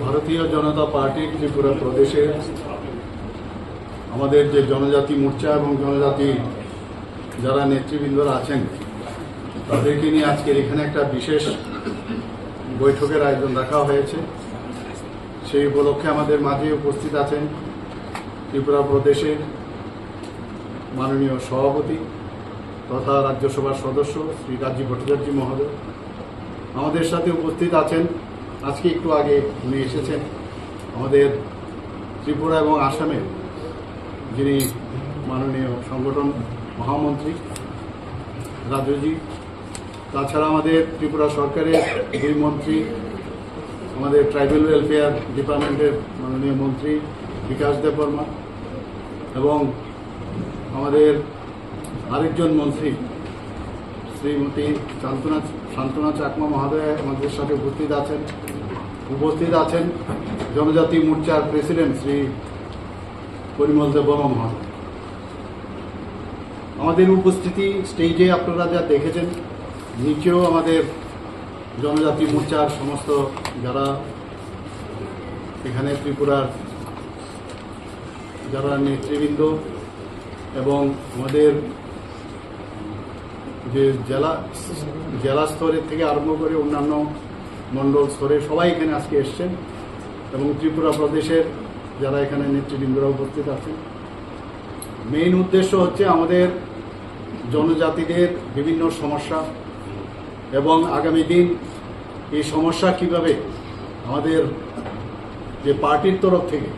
ভারতীয় জনতা পার্টির ত্রিপুরা প্রদেশে আমাদের যে জনজাতি মোর্চা এবং জনজাতি যারা নেতৃবৃন্দরা আছেন তাদেরকে নিয়ে আজকের এখানে একটা বিশেষ বৈঠকের আয়োজন রাখা হয়েছে। সেই উপলক্ষে আমাদের মাঝে উপস্থিত আছেন ত্রিপুরা প্রদেশের মাননীয় সভাপতি তথা রাজ্যসভার সদস্য শ্রী রাজীব ভট্টাচার্য মহোদয়। আমাদের সাথে উপস্থিত আছেন, আজকে একটু আগে উনি এসেছেন, আমাদের ত্রিপুরা এবং আসামের যিনি মাননীয় সংগঠন মহামন্ত্রী রাজুজি। তাছাড়া আমাদের ত্রিপুরা সরকারের দুই মন্ত্রী, আমাদের ট্রাইবাল ওয়েলফেয়ার ডিপার্টমেন্টের মাননীয় মন্ত্রী বিকাশ দেববর্মা এবং আমাদের আরেকজন মন্ত্রী শ্রীমতী শান্তনা চাকমা মহোদয় আমাদের সাথে উপস্থিত আছেন জনজাতি মোর্চার প্রেসিডেন্ট শ্রী পরিমল দেববর্মা মহোদয়। আমাদের উপস্থিতি স্টেজে আপনারা যা দেখেছেন, নিচেও আমাদের জনজাতি মোর্চার সমস্ত যারা এখানে ত্রিপুরার যারা নেতৃবৃন্দ এবং আমাদের যে জেলা স্তরের থেকে আরম্ভ করে অন্যান্য মণ্ডল স্তরে সবাই এখানে আজকে এসছেন এবং ত্রিপুরা প্রদেশের যারা এখানে নেতৃবৃন্দরা উপস্থিত আছেন। মেইন উদ্দেশ্য হচ্ছে আমাদের জনজাতিদের বিভিন্ন সমস্যা এবং আগামী দিন এই সমস্যা কিভাবে আমাদের যে পার্টির তরফ থেকে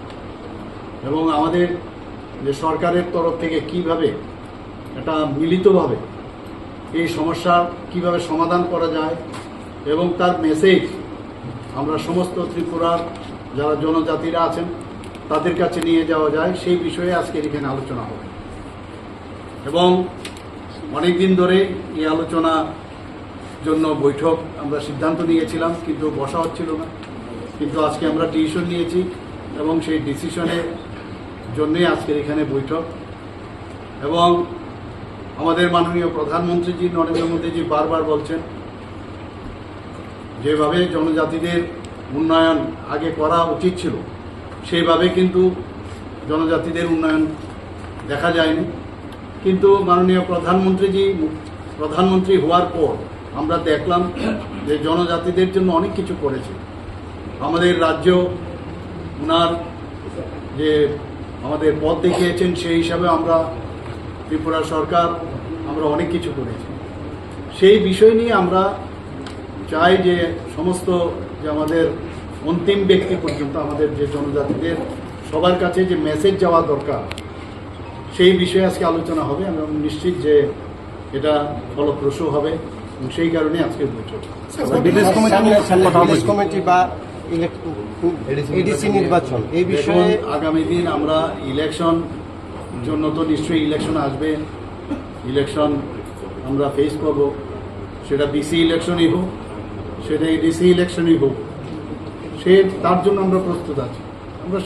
এবং আমাদের যে সরকারের তরফ থেকে কিভাবে এটা মিলিতভাবে এই সমস্যা কিভাবে সমাধান করা যায় এবং তার মেসেজ আমরা সমস্ত ত্রিপুরার যারা জনজাতিরা আছেন তাদের কাছে নিয়ে যাওয়া যায়, সেই বিষয়ে আজকের এখানে আলোচনা হবে। এবং অনেক দিন ধরে এই আলোচনা জন্য বৈঠক আমরা সিদ্ধান্ত নিয়েছিলাম, কিন্তু বসা হচ্ছিল না। কিন্তু আজকে আমরা ডিসিশন নিয়েছি এবং সেই ডিসিশনের জন্যই আজকের এখানে বৈঠক। এবং আমাদের মাননীয় প্রধানমন্ত্রীজি নরেন্দ্র মোদীজি বারবার বলছেন যেভাবে জনজাতিদের উন্নয়ন আগে করা উচিত ছিল সেইভাবে কিন্তু জনজাতিদের উন্নয়ন দেখা যায়নি। কিন্তু মাননীয় প্রধানমন্ত্রী হওয়ার পর আমরা দেখলাম যে জনজাতিদের জন্য অনেক কিছু করেছে। আমাদের রাজ্য ওনার যে আমাদের পথ দেখিয়েছেন, সেই হিসাবে আমরা ত্রিপুরা সরকার আমরা অনেক কিছু করেছি। সেই বিষয় নিয়ে আমরা চাই যে সমস্ত যে আমাদের অন্তিম ব্যক্তি পর্যন্ত আমাদের যে জনজাতিদের সবার কাছে যে মেসেজ যাওয়া দরকার, সেই বিষয়ে আজকে আলোচনা হবে। আমি নিশ্চিত যে এটা ফলপ্রসূ হবে এবং সেই কারণে আজকে বৈঠক। কমিটি বা এডিসি নির্বাচন এই বিষয়ে আগামী দিন আমরা ইলেকশন জন্য তো নিশ্চয়ই ইলেকশন আসবে, ইলেকশন আমরা ফেস করব, সেটা বিসি ইলেকশনই হোক সেটা এডিসি ইলেকশনই হোক, তার জন্য আমরা প্রস্তুত আছি, আমরা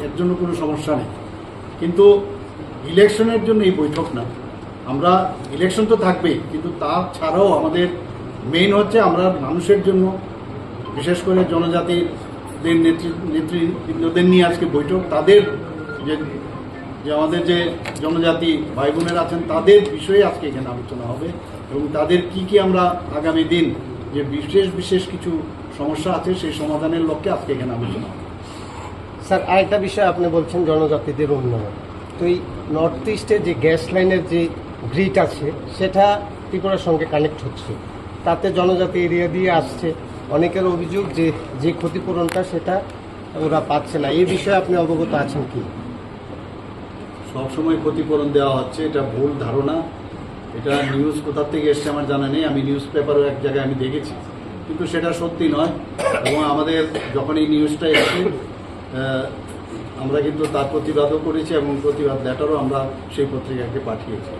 এর জন্য কোনো সমস্যা নেই। কিন্তু ইলেকশনের জন্য এই বৈঠক না, আমরা ইলেকশন তো থাকবেই, কিন্তু তার ছাড়াও আমাদের মেইন হচ্ছে আমরা মানুষের জন্য, বিশেষ করে জনজাতিদের নেতৃবৃন্দদের নিয়ে আজকে বৈঠক। তাদের যে আমাদের যে জনজাতি ভাই বোনেরা আছেন তাদের বিষয়ে আজকে এখানে আলোচনা হবে এবং তাদের কি আমরা আগামী দিন যে বিশেষ কিছু সমস্যা আছে সেই সমাধানের লক্ষ্যে আজকে এখানে আলোচনা হবে। স্যার, আরেকটা বিষয় আপনি বলছেন জনজাতিদের উন্নয়ন, তো এই নর্থ ইস্টে যে গ্যাস লাইনের যে গ্রিড আছে সেটা ত্রিপুরার সঙ্গে কানেক্ট হচ্ছে, তাতে জনজাতি এরিয়া দিয়ে আসছে। অনেকের অভিযোগ যে ক্ষতিপূরণটা সেটা ওরা পাচ্ছে না, এই বিষয়ে আপনি অবগত আছেন কি? সবসময় ক্ষতিপূরণ দেওয়া হচ্ছে, এটা ভুল ধারণা। এটা নিউজ কোথা থেকে এসছে আমার জানা নেই, আমি নিউজ পেপারও এক জায়গায় আমি দেখেছি, কিন্তু সেটা সত্যি নয়। এবং আমাদের যখন এই নিউজটা এসছে আমরা কিন্তু তার প্রতিবাদও করেছি এবং প্রতিবাদ লেটারও আমরা সেই পত্রিকাকে পাঠিয়েছি।